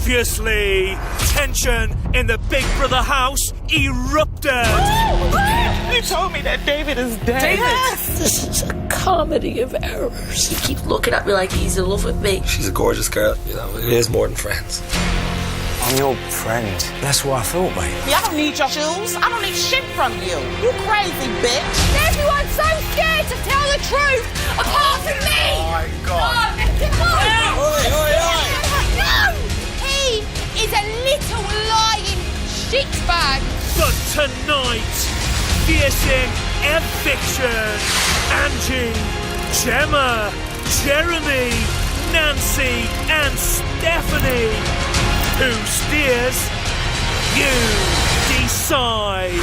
Previously, tension in the Big Brother house erupted. You told me that David is dead. This is a comedy of errors. He keeps looking at me like he's in love with me. She's a gorgeous girl, you know, it is more than friends. I'm your friend. That's what I thought, mate. I don't need your shoes. I don't need shit from you. You crazy bitch. Everyone's so scared to tell the truth, apart from me. Oh my God. No! Oi. No! He is a little lying shitbag. But tonight, facing Eviction, Angie, Gemma, Jeremy, Nancy and Stephanie. Who steers? You decide.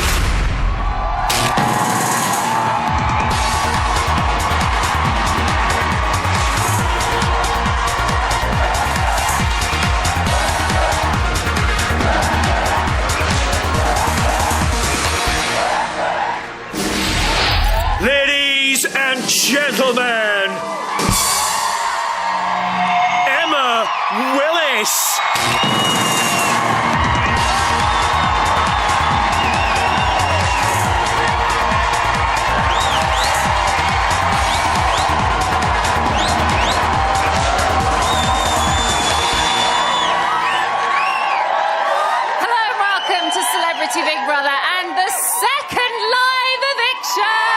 Ladies and gentlemen, Emma Willis. Big Brother and the second live eviction.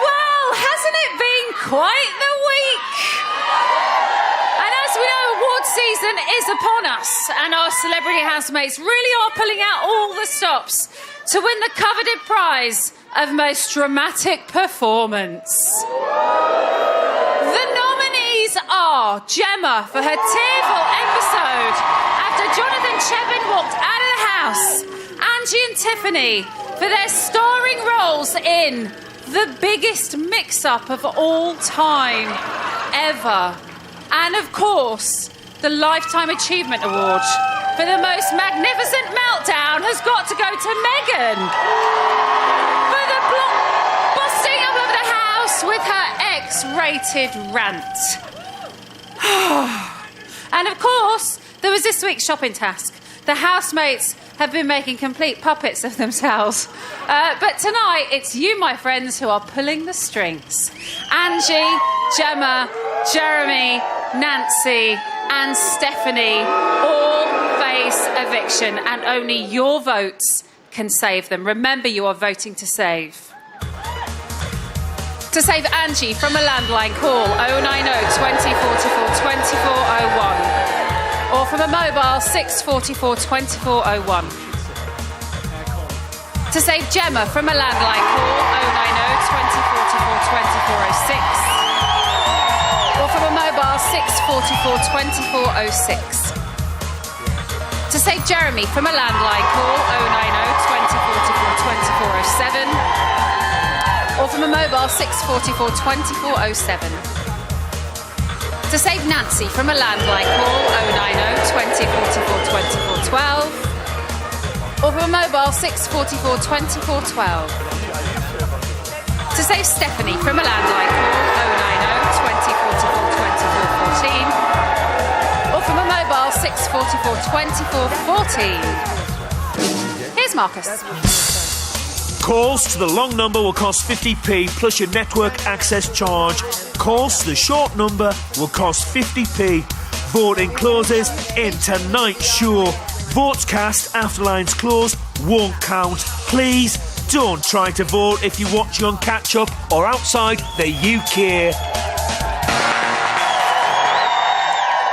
Well, hasn't it been quite the week? And as we know, award season is upon us, and our celebrity housemates really are pulling out all the stops to win the coveted prize of most dramatic performance. The nominees are Gemma for her tearful episode after Jonathan Chevin walked out of the house, Angie and Tiffany for their starring roles in the biggest mix-up of all time ever, and of course the Lifetime Achievement Award for the most magnificent meltdown has got to go to Meghan for the busting up of the house with her X-rated rant. And of course, there was this week's shopping task. The housemates have been making complete puppets of themselves. But tonight, it's you, my friends, who are pulling the strings. Angie, Gemma, Jeremy, Nancy and Stephanie all face eviction, and only your votes can save them. Remember, you are voting to save. To save Angie from a landline, call 090 2044 2401. Or from a mobile, 644 2401. To save Gemma from a landline, call 090 2044 2406. Or from a mobile, 644 2406. To save Jeremy from a landline, call 090 2044 2407. Or from a mobile, 644 2407. To save Nancy from a landline, call 090 2044 2412. Or from a mobile, 644 2412. To save Stephanie from a landline, call 090 2044 2414. Or from a mobile, 644 2414. Here's Marcus. Calls to the long number will cost 50p plus your network access charge. Calls to the short number will cost 50p. Voting closes in tonight's show. Votes cast after lines close won't count. Please don't try to vote if you're watching on catch-up or outside the UK.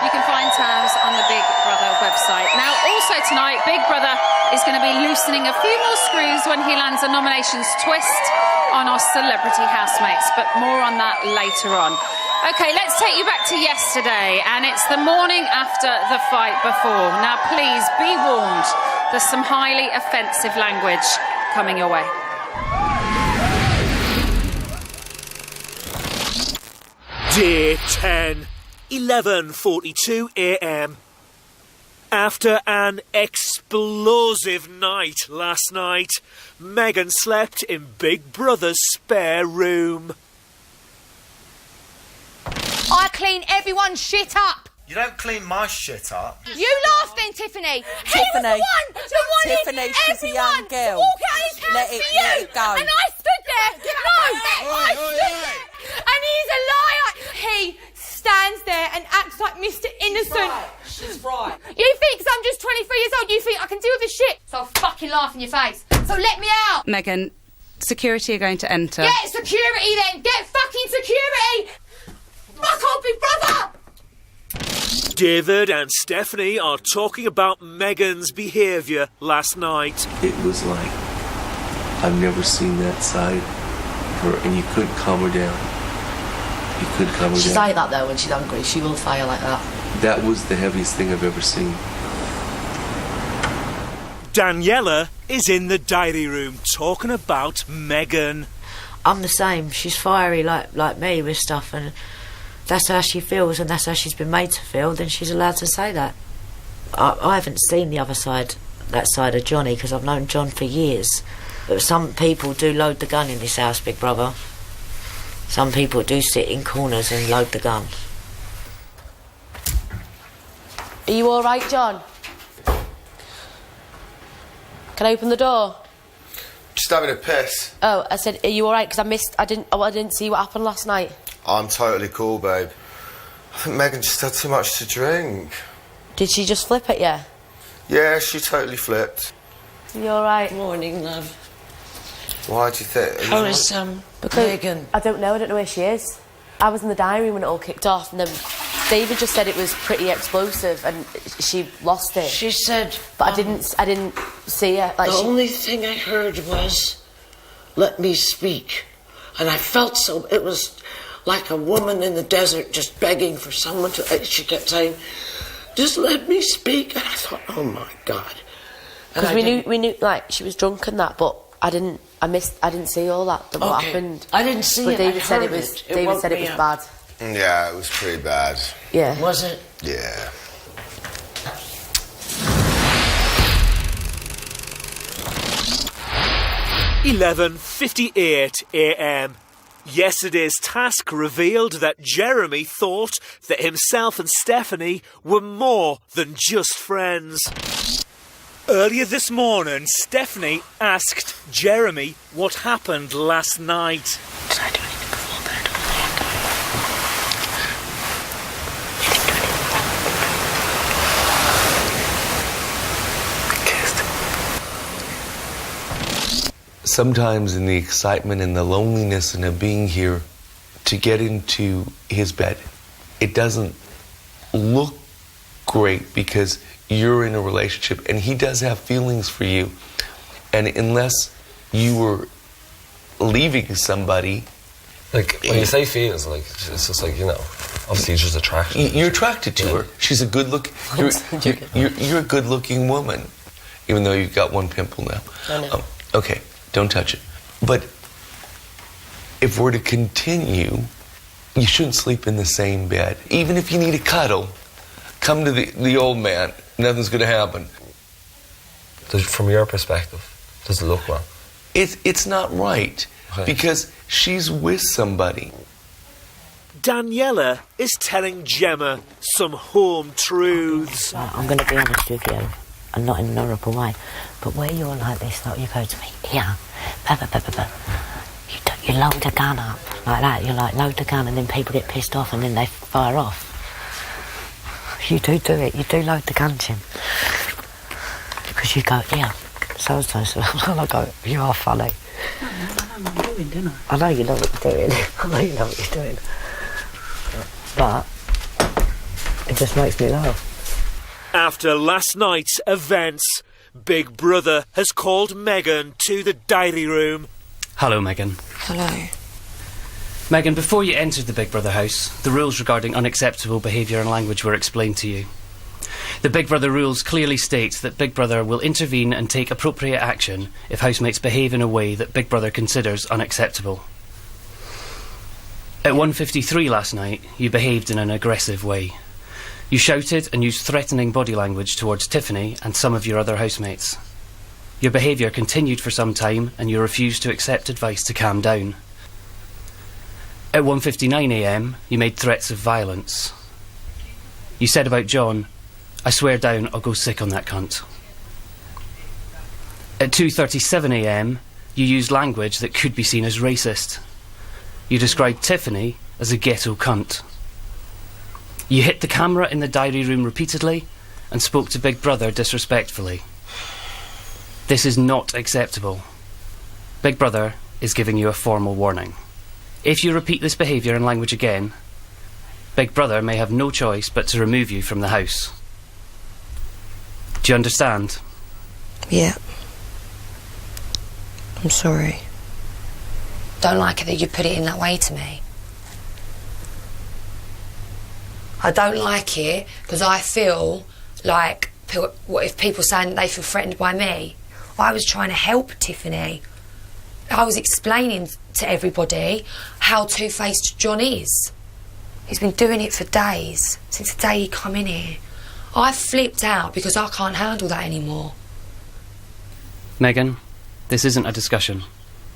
You can find terms on the Big Brother website. Now, also tonight, Big Brother is going to be loosening a few more screws when he lands a nominations twist on our celebrity housemates, but more on that later on. OK, let's take you back to yesterday, and it's the morning after the fight before. Now, please be warned, there's some highly offensive language coming your way. Day 10, 11:42 a.m. After an explosive night last night, Meghan slept in Big Brother's spare room. I clean everyone's shit up. You don't clean my shit up. You laughed then, Tiffany. He was Tiffany. the one Tiffany, she's a young everyone girl. to walk out his house Let for it- you. let it go. And I stood there. I stood there. And he's a liar. He stands there and acts like Mr. Innocent. She's right. You think 'cause I'm just 23 years old, you think I can deal with this shit? So I'll fucking laugh in your face. So let me out. Megan, security are going to enter. Get security then. Get fucking security. Fuck off, big brother. David and Stephanie are talking about Megan's behaviour last night. It was like, I've never seen that side of her, and you couldn't calm her down. You couldn't calm her She's down. like that though when she's angry. She will fire like that. That was the heaviest thing I've ever seen. Daniela is in the diary room talking about Megan. I'm the same. She's fiery like me with stuff, and that's how she feels, and that's how she's been made to feel. Then she's allowed to say that. I haven't seen the other side, that side of Johnny, because I've known John for years. But some people do load the gun in this house, big brother. Some people do sit in corners and load the gun. Are you all right, John? Can I open the door? Just having a piss. Oh, I said, are you all right? Because I didn't see what happened last night. I'm totally cool, babe. I think Megan just had too much to drink. Did she just flip at you? Yeah, she totally flipped. You all right? Morning, love. Why do you think? How is, Megan? I don't know where she is. I was in the diary room when it all kicked off, and then David just said it was pretty explosive, and she lost it. She said... But I didn't see her. Like the only thing I heard was, let me speak. And I felt so... It was like a woman in the desert just begging for someone to... She kept saying, just let me speak. And I thought, oh, my God. Because we knew, like, she was drunk and that, but I didn't see all that. What happened? I didn't see but it. David I said heard it was. it. David said it was bad. Yeah, it was pretty bad. Yeah. Was it? Yeah. (11:58 a.m). Yesterday's task revealed that Jeremy thought that himself and Stephanie were more than just friends. Earlier this morning, Stephanie asked Jeremy what happened last night. Did I do anything before bed? Sometimes in the excitement and the loneliness and of being here, to get into his bed, it doesn't look great because you're in a relationship and he does have feelings for you. And unless you were leaving somebody... Like, when you say feelings, like, it's just like, you know, obviously you're just attracted. You're attracted to her. She's a good look. You're a good looking woman, even though you've got one pimple now. I know. Okay, don't touch it. But if we're to continue, you shouldn't sleep in the same bed. Even if you need a cuddle, come to the old man. Nothing's going to happen. From your perspective, does it look wrong? It's not right, because she's with somebody. Daniela is telling Gemma some home truths. I'm going to be honest with you, and not in an horrible way, but where you're like this, like you go to me, here, you load the gun up, like that, you like load the gun and then people get pissed off and then they fire off. You do it, you do load the gun, Jim. Because you go, here, so-and-so, and I go, you are funny. I know what I'm doing, don't I? I know you know what you're doing. I know you know what you're doing. But it just makes me laugh. After last night's events, Big Brother has called Megan to the diary room. Hello, Megan. Hello. Megan, before you entered the Big Brother house, the rules regarding unacceptable behaviour and language were explained to you. The Big Brother rules clearly state that Big Brother will intervene and take appropriate action if housemates behave in a way that Big Brother considers unacceptable. At 1:53 last night, you behaved in an aggressive way. You shouted and used threatening body language towards Tiffany and some of your other housemates. Your behaviour continued for some time and you refused to accept advice to calm down. At 1:59 a.m, you made threats of violence. You said about John, "I swear down I'll go sick on that cunt." At 2:37 a.m, you used language that could be seen as racist. You described Tiffany as a ghetto cunt. You hit the camera in the diary room repeatedly and spoke to Big Brother disrespectfully. This is not acceptable. Big Brother is giving you a formal warning. If you repeat this behaviour and language again, Big Brother may have no choice but to remove you from the house. Do you understand? Yeah. I'm sorry. Don't like it that you put it in that way to me. I don't like it because I feel like, what if people saying that they feel threatened by me? I was trying to help Tiffany. I was explaining to everybody how two-faced John is. He's been doing it for days, since the day he come in here. I flipped out because I can't handle that anymore. Megan, this isn't a discussion.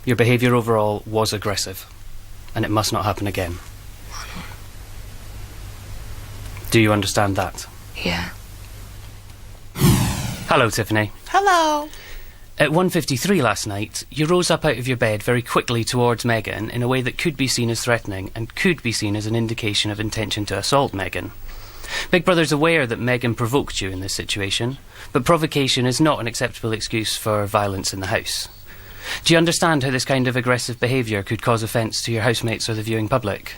Your behaviour overall was aggressive, and it must not happen again. Do you understand that? Yeah. Hello, Tiffany. Hello. At 1:53 last night, you rose up out of your bed very quickly towards Megan in a way that could be seen as threatening and could be seen as an indication of intention to assault Megan. Big Brother's aware that Megan provoked you in this situation, but provocation is not an acceptable excuse for violence in the house. Do you understand how this kind of aggressive behaviour could cause offence to your housemates or the viewing public?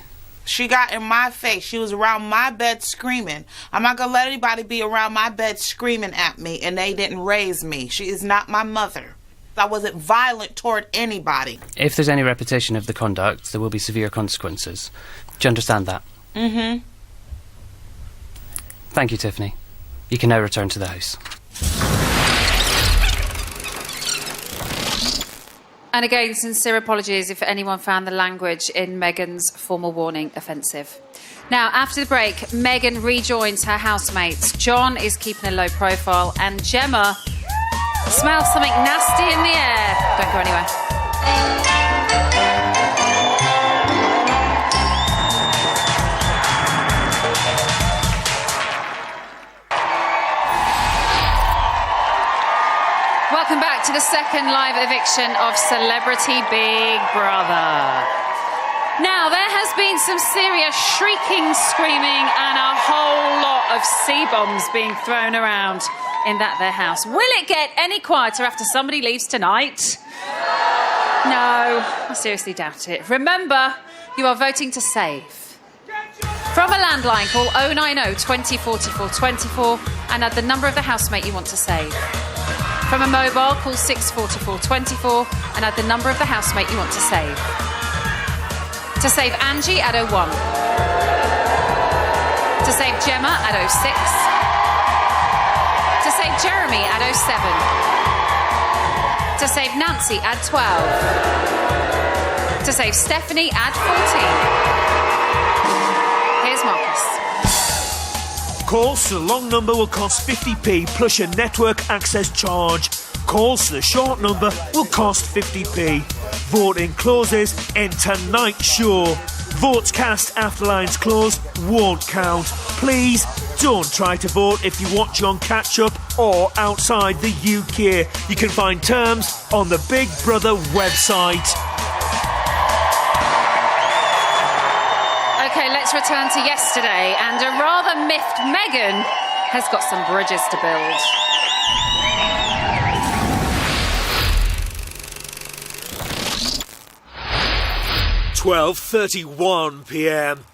She got in my face. She was around my bed screaming. I'm not going to let anybody be around my bed screaming at me, and they didn't raise me. She is not my mother. I wasn't violent toward anybody. If there's any repetition of the conduct, there will be severe consequences. Do you understand that? Mm-hmm. Thank you, Tiffany. You can now return to the house. And again, sincere apologies if anyone found the language in Megan's formal warning offensive. Now, after the break, Megan rejoins her housemates. John is keeping a low profile, and Gemma smells something nasty in the air. Don't go anywhere. Welcome back to the second live eviction of Celebrity Big Brother. Now, there has been some serious shrieking, screaming, and a whole lot of C-bombs being thrown around in their house. Will it get any quieter after somebody leaves tonight? No, I seriously doubt it. Remember, you are voting to save. From a landline, call 090 20 44 24 and add the number of the housemate you want to save. From a mobile, call 644 24 and add the number of the housemate you want to save. To save Angie at 01. To save Gemma at 06. To save Jeremy at 07. To save Nancy at 12. To save Stephanie at 14. Here's Marcus. Calls to the long number will cost 50p plus your network access charge. Calls to the short number will cost 50p. Voting closes in tonight's show. Votes cast after lines close won't count. Please don't try to vote if you watch on catch-up or outside the UK. You can find terms on the Big Brother website. OK, let's return to yesterday, and a rather miffed Megan has got some bridges to build. (12:31 p.m).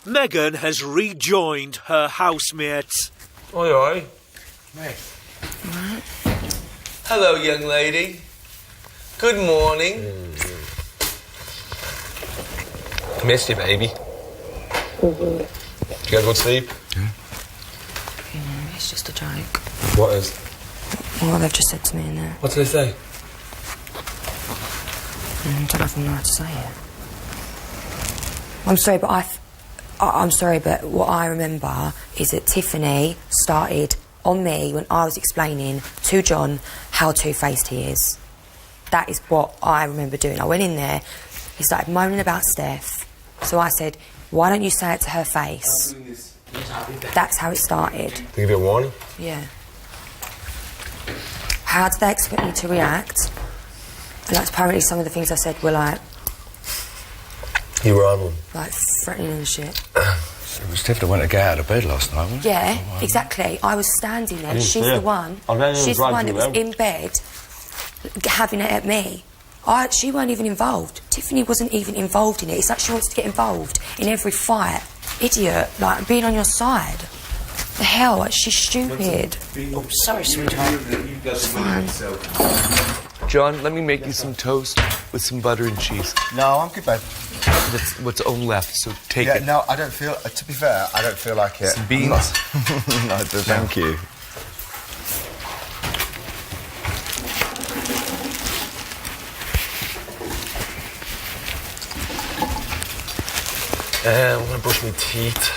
Megan has rejoined her housemates. Oi, oi. Hey. Hello, young lady. Good morning. I missed you, baby. Did you get a good sleep? Yeah, it's just a joke. What is? Well, they've just said to me in there. What did they say? I don't know if I'm allowed to say it. I'm sorry, but I'm sorry, but what I remember is that Tiffany started on me when I was explaining to John how two-faced he is. That is what I remember doing. I went in there He started moaning about Steph. So I said, why don't you say it to her face? That's how it started. Did they give you a warning? Yeah. How did they expect me to react? And like, apparently some of the things I said were like... You were on one? Like threatening and shit. It was Steph that went to get out of bed last night, wasn't it? Yeah, exactly. I was standing there. She's see the it. one. She's the one that was in bed having it at me. She weren't even involved. Tiffany wasn't even involved in it. It's like she wants to get involved in every fight. Idiot. Like, being on your side. The hell? Like, she's stupid. Oh, sorry, sweetheart. It's fine. John, let me make you some toast with some butter and cheese. No, I'm good, babe. That's what's on left, so take Yeah, it. no, I don't feel... to be fair, I don't feel like it. Some beans? No, thank you. I'm gonna brush my teeth.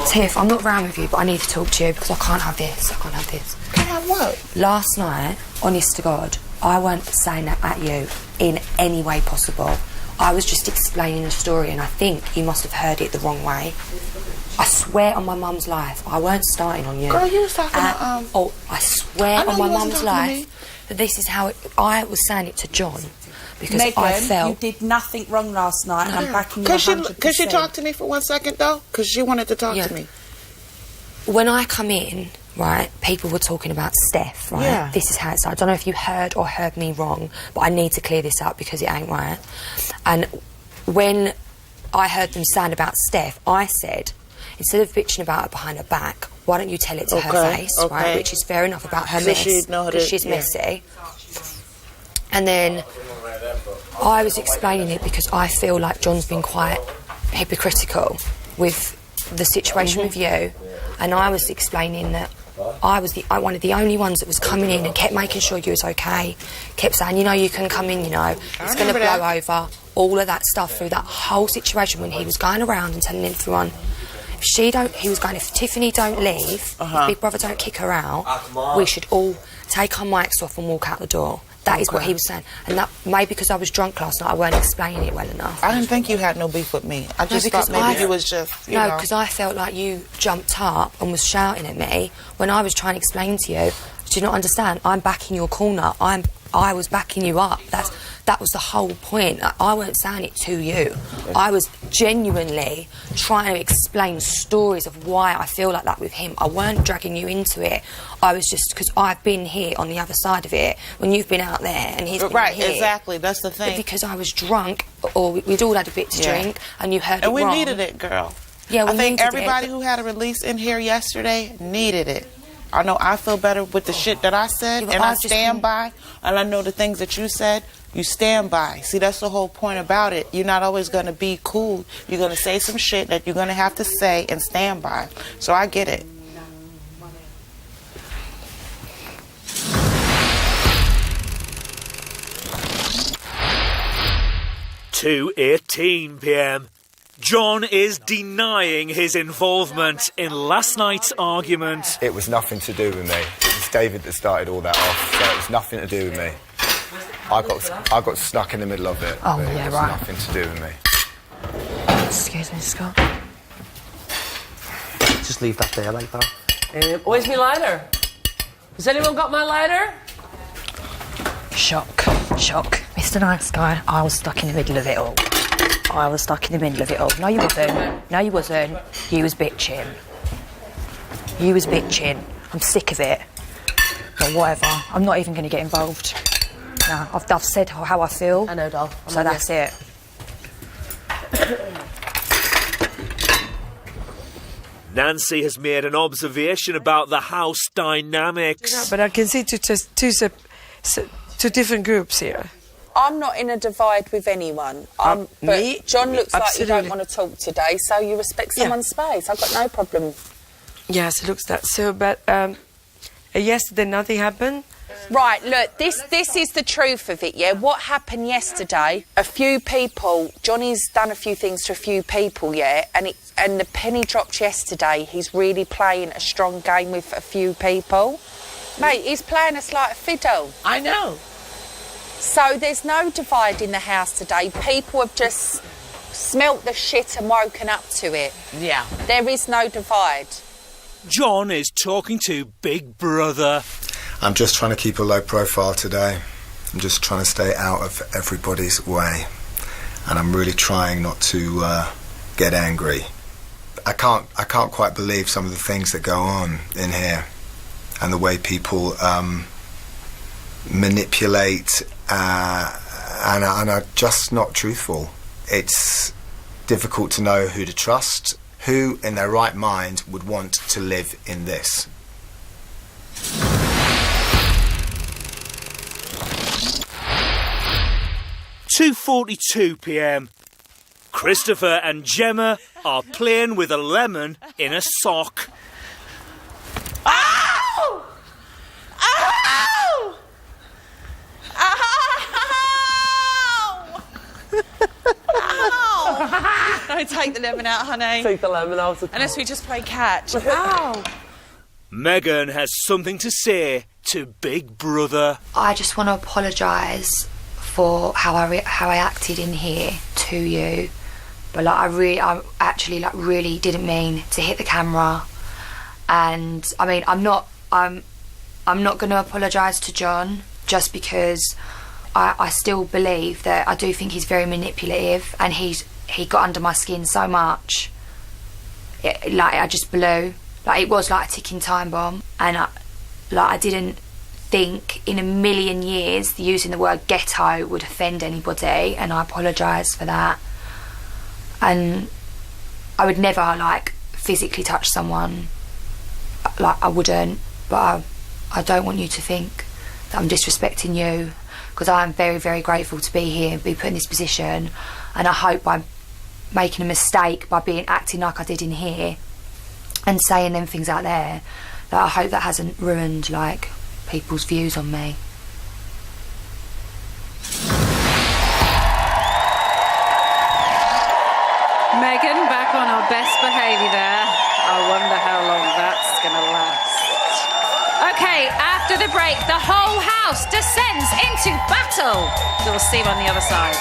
Tiff, I'm not round with you, but I need to talk to you because I can't have this. I can't have this. Can't have what? Last night, honest to God, I weren't saying that at you in any way possible. I was just explaining the story, and I think you must have heard it the wrong way. I swear on my mum's life, I weren't starting on you. Girl, you was talking to, Oh, I swear I know on my you wasn't mum's talking to life me. that this is how I was saying it to John because Megan, I felt... you did nothing wrong last night, and I'm backing you 100%. Could she talk to me for 1 second, though? Because she wanted to talk to me. When I come in, right, people were talking about Steph, right? Yeah. This is how it started. I don't know if you heard or heard me wrong, but I need to clear this up because it ain't right. And when I heard them saying about Steph, I said, instead of bitching about her behind her back, why don't you tell it to her face, right? Which is fair enough about her So mess, she'd know how to- because she's messy. And then I was explaining it because I feel like John's been quite hypocritical with the situation with you, and I was explaining that I was one of the only ones that was coming in and kept making sure you was okay, kept saying, you know, you can come in, you know, it's going to blow over, all of that stuff through that whole situation when he was going around and telling everyone, he was going, if Tiffany don't leave, if Big Brother don't kick her out, we should all take our mics off and walk out the door. That is what he was saying. And that maybe because I was drunk last night, I weren't explaining it well enough. I didn't think you had no beef with me. I just thought maybe you was just, you know. No, because I felt like you jumped up and was shouting at me when I was trying to explain to you, do you not understand? I'm backing your corner. I was backing you up. That was the whole point. I weren't saying it to you. I was genuinely trying to explain stories of why I feel like that with him. I weren't dragging you into it. I was just, because I've been here on the other side of it when you've been out there and he's been right, here. exactly. That's the thing. But because I was drunk, or we'd all had a bit to drink, and you heard and it we wrong. needed it, girl. Yeah, we I think needed everybody it. who had a release in here yesterday needed it. I know I feel better with the shit that I said, and I stand by, and I know the things that you said, you stand by. See, that's the whole point about it. You're not always going to be cool. You're going to say some shit that you're going to have to say and stand by. So I get it. (2:18 p.m). John is denying his involvement in last night's argument. It was nothing to do with me. It's David that started all that off, so it was nothing to do with me. I got stuck in the middle of it. Oh, but yeah, it was right. nothing to do with me. Excuse me, Scott. Just leave that there like that. Where's my lighter? Has anyone got my lighter? Shock. Mr. Nice Guy, I was stuck in the middle of it all. No, you wasn't. You was bitching. I'm sick of it. But whatever. I'm not even going to get involved. No, I've said how I feel. I know, doll. So that's it. Nancy has made an observation about the house dynamics. Yeah, but I can see two different groups here. I'm not in a divide with anyone. But John looks like you don't want to talk today, so you respect someone's space. I've got no problem. Yes, it looks that. So, but yesterday nothing happened. Right, look, this is the truth of it, yeah? What happened yesterday, a few people, Johnny's done a few things to a few people, yeah? And and the penny dropped yesterday. He's really playing a strong game with a few people. Mate, he's playing us like a fiddle. I know. So there's no divide in the house today. People have just smelt the shit and woken up to it. Yeah. There is no divide. John is talking to Big Brother. I'm just trying to keep a low profile today. I'm just trying to stay out of everybody's way. And I'm really trying not to get angry. I can't quite believe some of the things that go on in here and the way people manipulate and are just not truthful. It's difficult to know who to trust. Who in their right mind would want to live in this? (2:42 p.m) Christopher and Gemma are playing with a lemon in a sock. Ow! Ow! Ow! Ow! Don't take the lemon out, honey. Take the lemon out. Unless we just play catch. Ow! Megan has something to say to Big Brother. I just want to apologise for how I acted in here to you, but like I actually like really didn't mean to hit the camera, and I mean I'm not going to apologise to John just because I still believe that I do think he's very manipulative, and he got under my skin so much. I just blew. Like it was like a ticking time bomb, and I didn't think in a million years using the word ghetto would offend anybody, and I apologise for that. And I would never like physically touch someone, like I wouldn't, but I don't want you to think that I'm disrespecting you, because I am very, very grateful to be here and be put in this position, and I hope by making a mistake, by acting like I did in here and saying them things out there, that I hope that hasn't ruined like people's views on me. Megan, back on our best behaviour there. I wonder how long that's going to last. OK, after the break, the whole house descends into battle. We'll see you on the other side.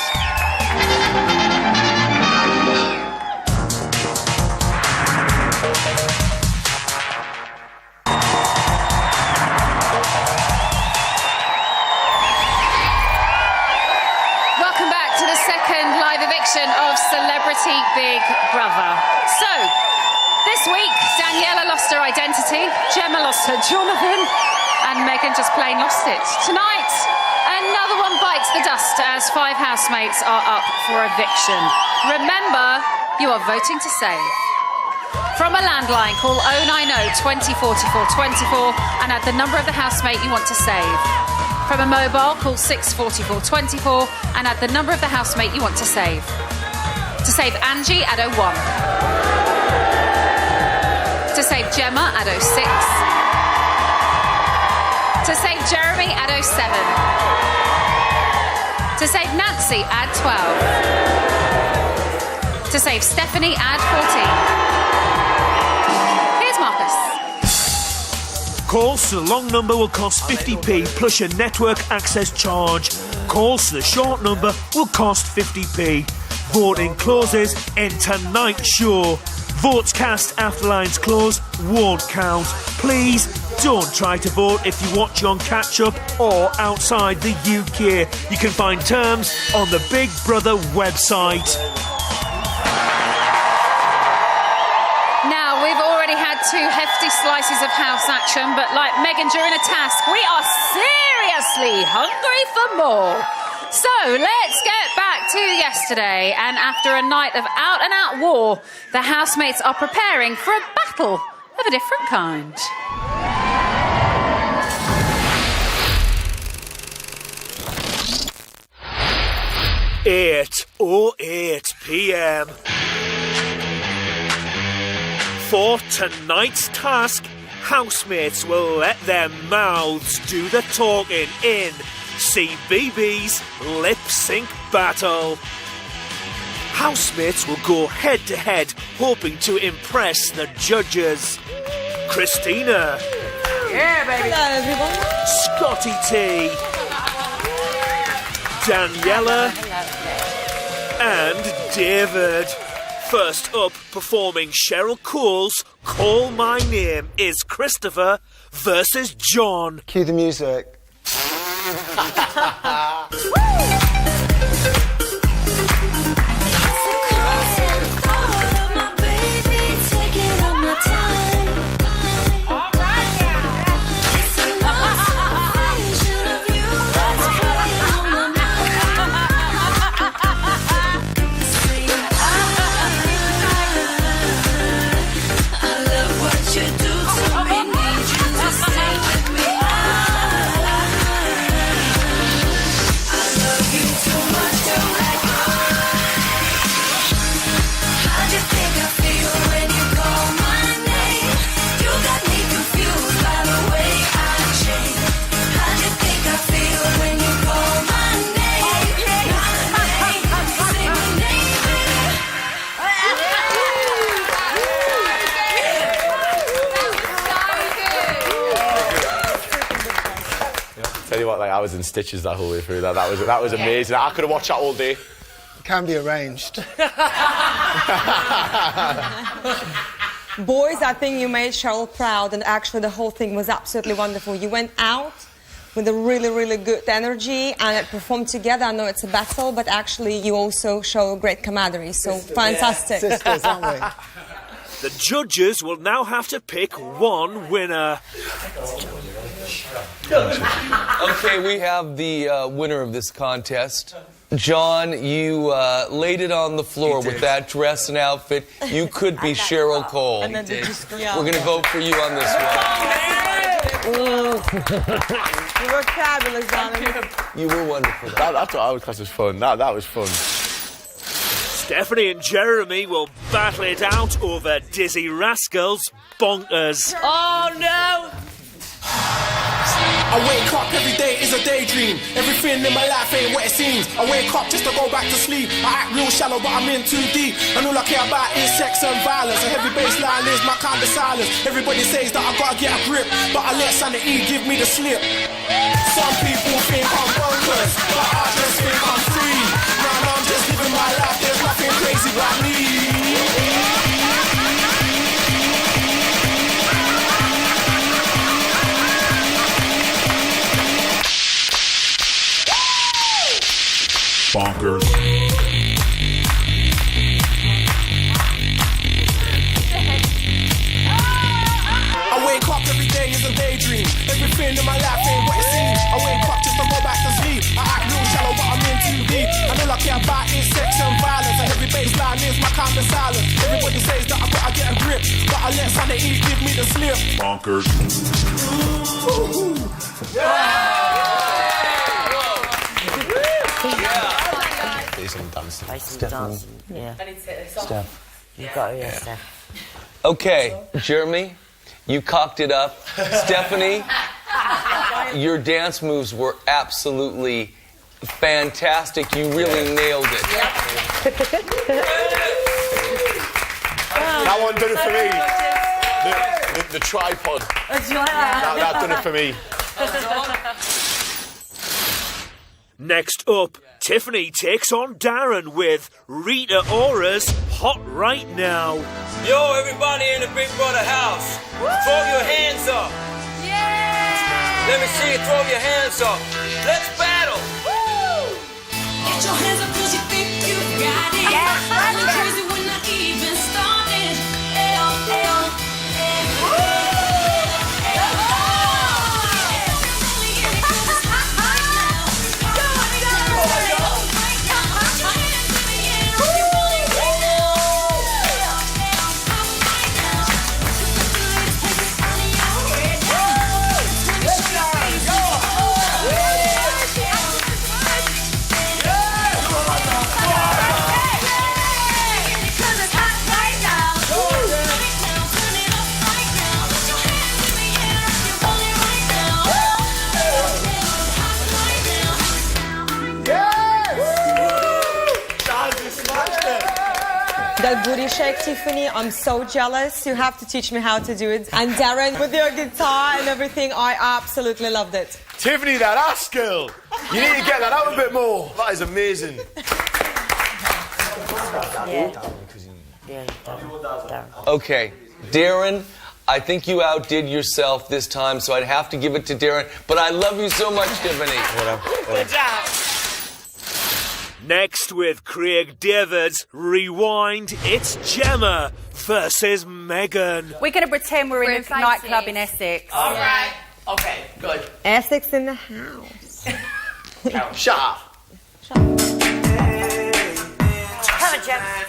Eviction of Celebrity Big Brother. So, this week, Daniela lost her identity, Gemma lost her Jonathan, and Megan just plain lost it. Tonight, another one bites the dust as 5 housemates are up for eviction. Remember, you are voting to save. From a landline, call 090 20 44 24 and add the number of the housemate you want to save. From a mobile, call 644 24 and add the number of the housemate you want to save. To save Angie, add 01. To save Gemma, add 06. To save Jeremy, add 07. To save Nancy, add 12. To save Stephanie, add 14. Here's Marcus. Calls to the long number will cost 50p plus your network access charge. Calls to the short number will cost 50p. Voting closes in tonight's show. Votes cast after lines close won't count. Please don't try to vote if you watch on catch-up or outside the UK. You can find terms on the Big Brother website. Now, we've already had 2 hefty slices of house action, but like Megan during a task, we are seriously hungry for more. So, let's get back to yesterday, and after a night of out-and-out war, the housemates are preparing for a battle of a different kind. (8:08 p.m) For tonight's task, housemates will let their mouths do the talking in CBB's Lip Sync Battle. Housemates will go head-to-head, hoping to impress the judges. Christina. Yeah, baby. Hello, everyone. Scotty T. Daniela. And David. First up, performing Cheryl Cole's Call My Name is Christopher versus John. Cue the music. Tell you what, like, I was in stitches that whole way through. That was amazing. I could have watched that all day. It can be arranged. Boys, I think you made Cheryl proud, and actually the whole thing was absolutely wonderful. You went out with a really, really good energy and performed together. I know it's a battle, but actually you also show great camaraderie, so fantastic. Yeah. Sisters, aren't we? The judges will now have to pick one winner. Okay, we have the winner of this contest. John, you laid it on the floor with that dress and outfit. You could be Cheryl Cole. We're going to vote for you on this one. You were fabulous, darling. You were wonderful. That's what I would class as fun. That was fun. Stephanie and Jeremy will battle it out over Dizzy Rascal's Bonkers. Oh, no. I wake up every day is a daydream. Everything in my life ain't what it seems. I wake up just to go back to sleep. I act real shallow but I'm in too deep. And all I care about is sex and violence. A heavy baseline is my kind of silence. Everybody says that I gotta get a grip, but I let sanity give me the slip. Some people think I'm bonkers, but I just think I'm free. Now I'm just living my life, there's nothing crazy about me. Bonkers. I wake up every day is a daydream. Everything in my life ain't what it seems. I wake up just to go back to sleep. I act real shallow but I'm in too deep. And all I care about is sex and violence. A heavy baseline is my kind of silence. Everybody says that I gotta get a grip, but I let sanity give me the slip. Bonkers. Play some dancing. Play some dancing. Yeah. Steph. You got to, yeah, Steph. Okay, Jeremy, you cocked it up. Stephanie, your dance moves were absolutely fantastic. You really nailed it. That one did it for me. The tripod. That done it for me. Next up, Tiffany takes on Darren with Rita Ora's Hot Right Now. Yo, everybody in the Big Brother house, throw your hands up. Yeah! Let me see you throw your hands up. Let's battle. Woo! Get your hands up because you think you got it. Yes, I'm crazy when I even started. that booty shake, Tiffany. I'm so jealous. You have to teach me how to do it. And Darren, with your guitar and everything, I absolutely loved it. Tiffany, that ass girl. You need to get that out a bit more. That is amazing. Okay, Darren, I think you outdid yourself this time, so I'd have to give it to Darren. But I love you so much, Tiffany. Good job. Next with Craig David's Rewind, it's Gemma versus Megan. We're going to pretend we're in a nightclub in Essex. All right. Okay, good. Essex in the house. Shut up. Come on, Gemma.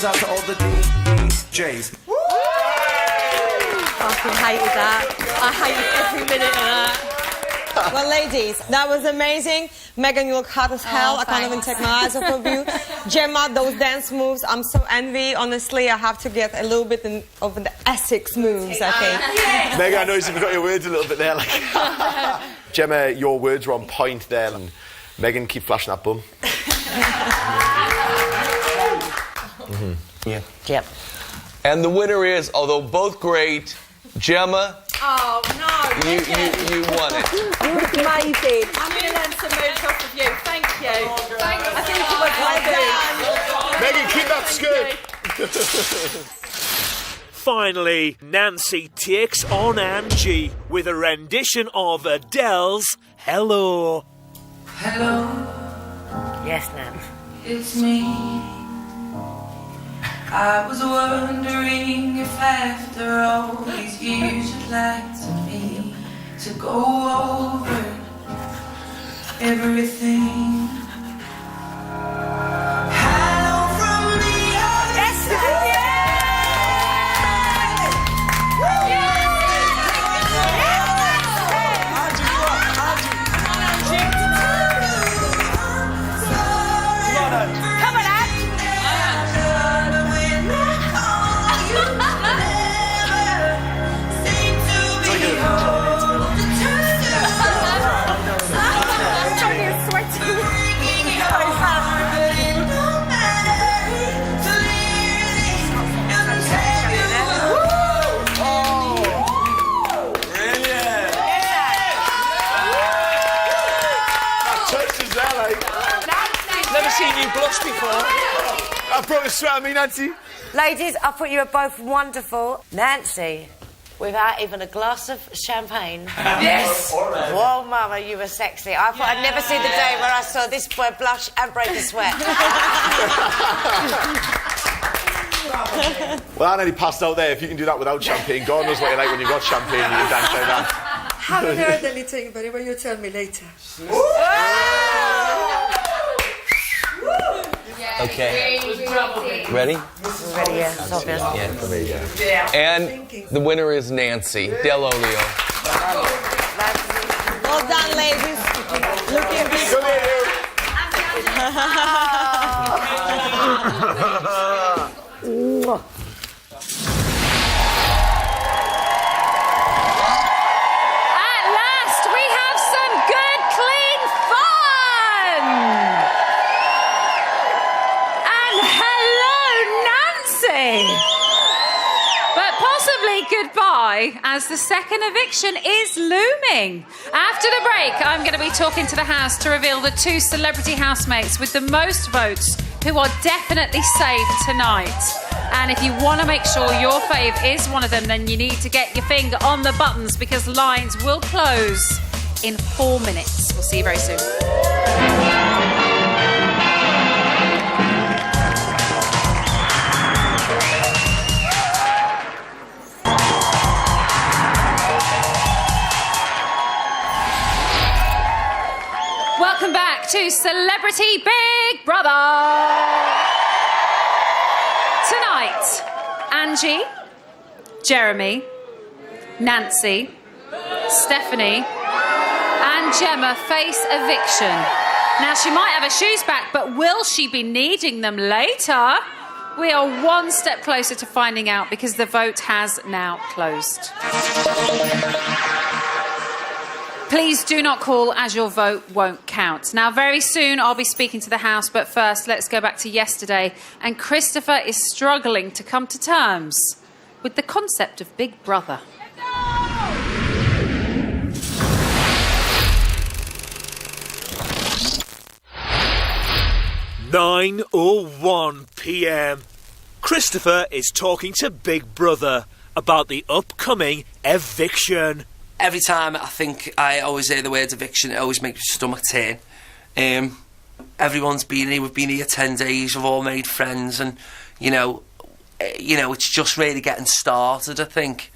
Out to all the DJs. Fucking hated that. I hated every minute of that. Well, ladies, that was amazing. Megan, you look hot as hell. I can't even take my eyes off of you. Gemma, those dance moves, I'm so envy. Honestly, I have to get a little bit of the Essex moves, I think. Megan, I know you forgot your words a little bit there. Like. Gemma, your words were on point there. And Megan, keep flashing that bum. Yeah. Yep. And the winner is, although both great, Gemma. Oh, no. You won it. You were amazing. I'm going to learn some moves off of you. Thank you. Thank you. I think it was Megan, keep that skirt. Finally, Nancy takes on Angie with a rendition of Adele's Hello. Hello. Yes, Nan. It's me. I was wondering if after all these years you'd like me to go over everything. Hello from the other side. Never seen you blush before. I've brought a sweat on me, Nancy. Ladies, I thought you were both wonderful. Nancy, without even a glass of champagne. Yes. Whoa, Mama, you were sexy. I thought I'd never see the day where I saw this boy blush and break a sweat. Well, I nearly passed out there. If you can do that without champagne, God knows what you're like when you've got champagne and you dance like that. Haven't heard anything, but will you tell me later? Okay. Ready? Ready, yeah. It's obvious. Yeah. And the winner is Nancy Del Olio. Well done, ladies. Looking beautiful. At last, we have some good, clean fun! And hello, Nancy! But possibly goodbye, as the second eviction is looming. After the break, I'm going to be talking to the house to reveal the two celebrity housemates with the most votes who are definitely saved tonight. And if you want to make sure your fave is one of them, then you need to get your finger on the buttons because lines will close in 4 minutes. We'll see you very soon. to Celebrity Big Brother. Tonight, Angie, Jeremy, Nancy, Stephanie and Gemma face eviction. Now, she might have her shoes back, but will she be needing them later? We are one step closer to finding out because the vote has now closed. Please do not call as your vote won't count. Now, very soon I'll be speaking to the House, but first let's go back to yesterday. And Christopher is struggling to come to terms with the concept of Big Brother. 9:01 p.m. Christopher is talking to Big Brother about the upcoming eviction. Every time I always hear the words eviction, it always makes my stomach turn. Everyone's been here, we've been here 10 days, we've all made friends, and it's just really getting started, I think.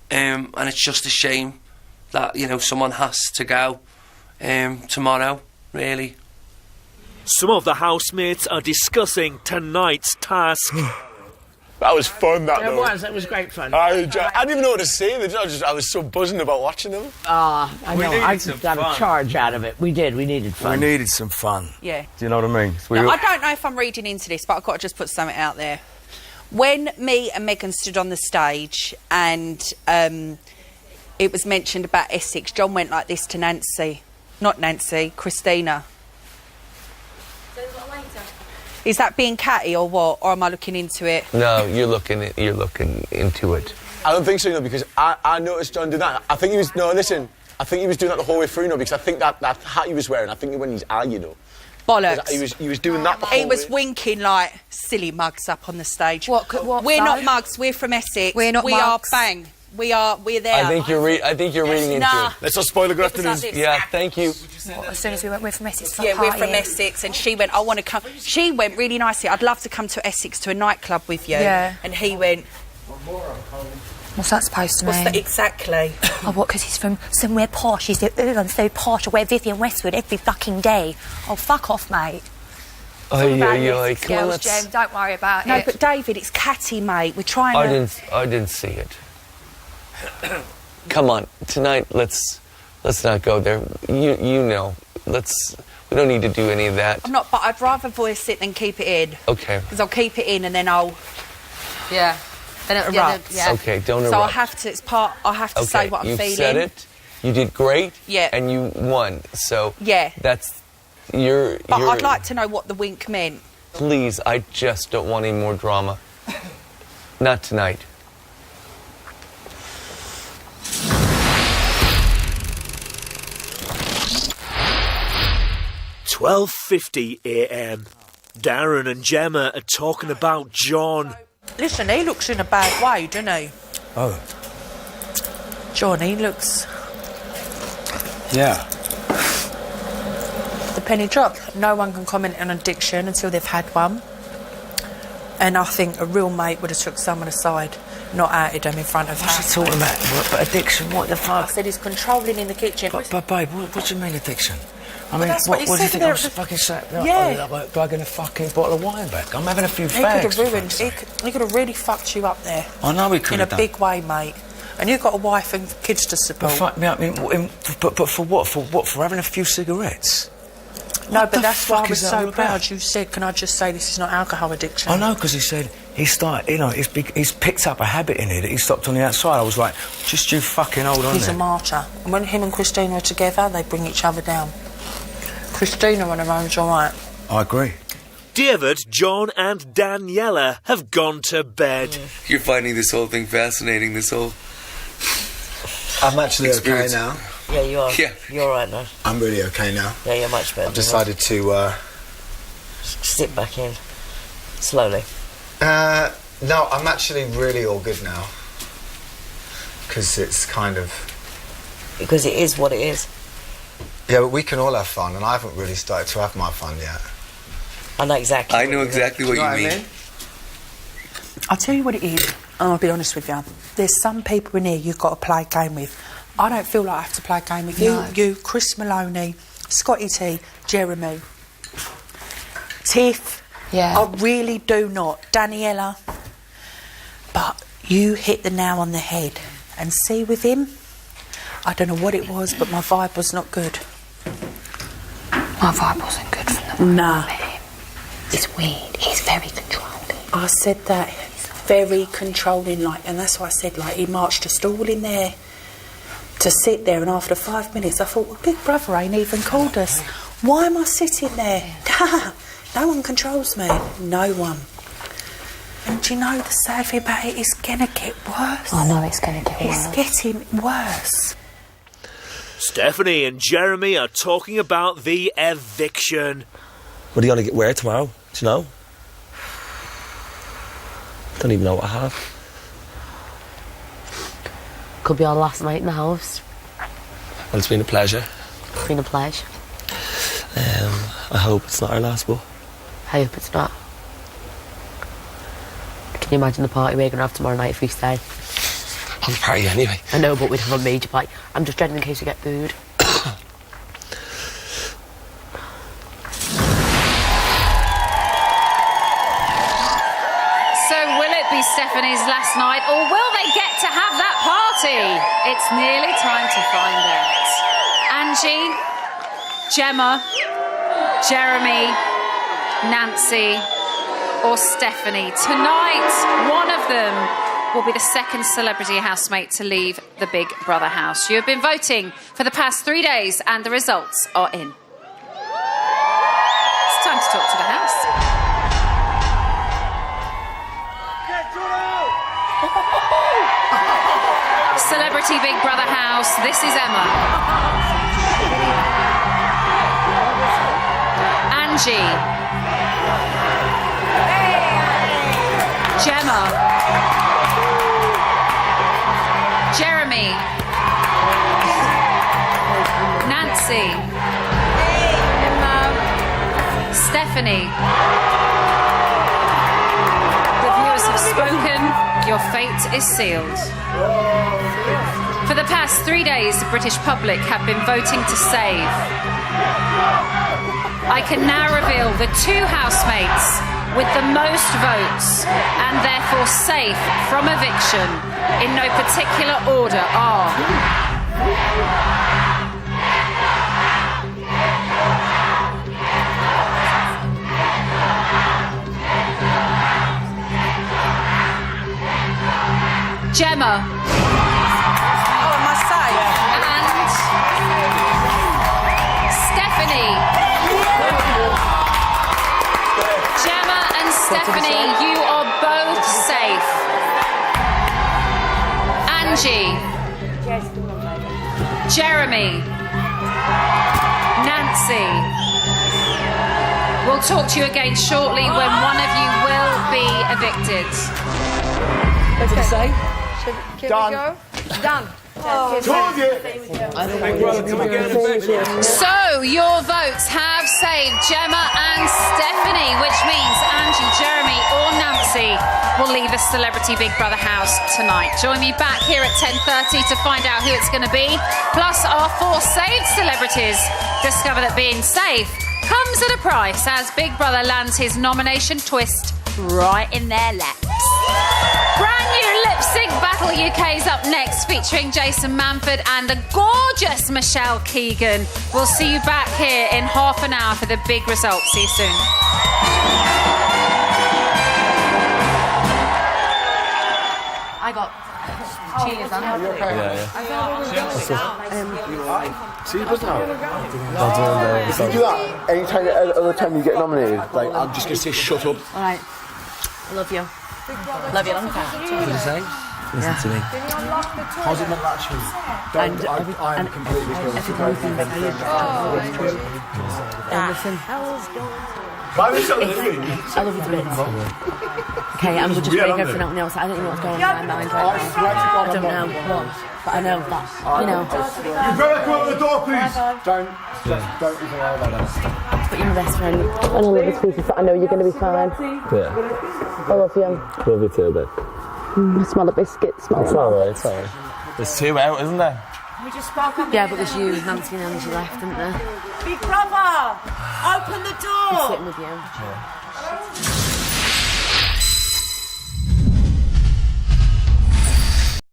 And it's just a shame that, someone has to go tomorrow, really. Some of the housemates are discussing tonight's task. That was fun, that, though. It was great fun. I didn't even know what to say. I was so buzzing about watching them. I know. I got a charge out of it. We needed fun. We needed some fun. Yeah. Do you know what I mean? Now, I don't know if I'm reading into this, but I've got to just put something out there. When me and Megan stood on the stage and it was mentioned about Essex, John went like this to Nancy. Not Nancy, Christina. Is that being catty or what? Or am I looking into it? No, you're looking into it. I don't think so, because I noticed John do that. I think he was... No, listen. I think he was doing that the whole way through, because I think that hat he was wearing, I think when he's eye, Bollocks. He was doing that the whole way. He was winking like silly mugs up on the stage. What we're not mugs, we're from Essex. We're not mugs. We are bang. We're there. I think you're reading into it. Let's not spoil a good afternoon. Yeah, thank you. As soon as we're from Essex. Yeah, we're from Essex, and she went, I want to come. She went really nicely, I'd love to come to Essex to a nightclub with you. Yeah. And he went... What's that supposed to mean? Exactly. Oh, what, because he's from somewhere posh? He said, I'm so posh, I wear Vivienne Westwood every fucking day. Oh, fuck off, mate. Oh, yeah, come on, let's... Jem, don't worry about it. No, but David, it's catty, mate. We're trying I didn't see it. Come on, tonight, let's not go there. You know, we don't need to do any of that. I'm not, but I'd rather voice it than keep it in. Okay. Because I'll keep it in and then I'll... Yeah. Then erupt. Yeah. Okay, don't erupt. So I have to say what I'm feeling. You said it, you did great, yeah, and you won, so... Yeah. That's... But I'd like to know what the wink meant. Please, I just don't want any more drama. Not tonight. 12:50 a.m. Darren and Gemma are talking about John. Listen, he looks in a bad way, doesn't he? Oh. John, he looks... Yeah. The penny dropped. No one can comment on addiction until they've had one. And I think a real mate would have took someone aside, not outed them in front of her. What's he talking about? But addiction, what the fuck? I said he's controlling in the kitchen. But babe, what do you mean addiction? I mean, that's what what do he you said think? I'm there. fucking sat Yeah. like dragging a fucking bottle of wine back. I'm having a few He fags. could have ruined. He could have really fucked you up there. I know he could have in a big way, mate. And you've got a wife and kids to support. But for what? For what? For having a few cigarettes? No, What but the that's why I fuck was is that all so about? proud. You said, can I just say this is not alcohol addiction? I know, because he said he started, he's picked up a habit in here that he stopped on the outside. I was like, just you fucking hold on He's there. a martyr. And when him and Christina are together, they bring each other down. Christina on her own's all right. I agree. David, John and Daniela have gone to bed. You're finding this whole thing fascinating, this whole... I'm actually experience. okay now. Yeah, you are. Yeah. You're all right now. I'm really okay now. Yeah, you're much better. I've decided to... Sit back in. Slowly. No, I'm actually really all good now. Because it's kind of... Because it is what it is. Yeah, but we can all have fun, and I haven't really started to have my fun yet. I know exactly. I know exactly what you mean. I'll tell you what it is, and I'll be honest with you. There's some people in here you've got to play a game with. I don't feel like I have to play a game with you. No. You, Chris Maloney, Scotty T, Jeremy, Tiff. Yeah. I really do not, Daniela. But you hit the nail on the head, and see with him, I don't know what it was, but my vibe was not good. My vibe wasn't good from the Nah. It's weird. He's very controlling. I said that, very controlling, like, and that's why I said, like, he marched us all in there to sit there, and after 5 minutes I thought, well, Big Brother ain't even called us. Why am I sitting there? No one controls me. No one. And do you know the sad thing about it? It's gonna get worse. I know it's gonna get worse. It's getting worse. Stephanie and Jeremy are talking about the eviction. What are you going to get where tomorrow? Do you know? Don't even know what I have. Could be our last night in the house. Well, it's been a pleasure. It's been a pleasure. I hope it's not our last, but... I hope it's not. Can you imagine the party we're going to have tomorrow night if we stay? I'll party anyway. I know, but we'd have a major party. I'm just dreading in case we get booed. So will it be Stephanie's last night, or will they get to have that party? It's nearly time to find out. Angie, Gemma, Jeremy, Nancy, or Stephanie. Tonight, one of them will be the second celebrity housemate to leave the Big Brother house. You have been voting for the past 3 days, and the results are in. It's time to talk to the house. Celebrity Big Brother house, this is Emma. Angie. Gemma. Jeremy. Nancy. Emma. Stephanie. The viewers have spoken. Your fate is sealed. For the past 3 days, the British public have been voting to save. I can now reveal the 2 housemates with the most votes and therefore safe from eviction in no particular order are... Gemma. Oh, my side. And Stephanie. Gemma and Stephanie, you are both safe. Angie. Jeremy. Nancy. We'll talk to you again shortly when one of you will be evicted. What did you say? Done. Done. So, your votes have saved Gemma and Stephanie, which means Angie, Jeremy or Nancy will leave the Celebrity Big Brother house tonight. Join me back here at 10:30 to find out who it's going to be. Plus, our 4 saved celebrities discover that being safe comes at a price as Big Brother lands his nomination twist right in their laps. Brand new Lip Sync Battle UK is up next, featuring Jason Manford and the gorgeous Michelle Keegan. We'll see you back here in half an hour for the big results. See you soon. I got cheers on. See, he doesn't know. If you do that other time you get nominated, like, I'm just going to say shut up. All right. I love you. Love you long time. What did you say? Listen to me. How's it not actually? I am completely Listen. I love you to bits. Okay, I'm just break everything out now. I don't know what's going on in my mind right now. I don't know what, but I know that, you know. You better come out the door, please. Don't even worry about that. But you're my best friend. And I love you too, so I know you're going to be fine. Yeah. I love you. Love you too, babe. I smell the biscuits. It's alright, it's alright. There's 2 out, isn't there? We just spoke up. Yeah, but it was you, Nancy and Angie left, didn't they? Big brother, open the door. I'm sitting with you.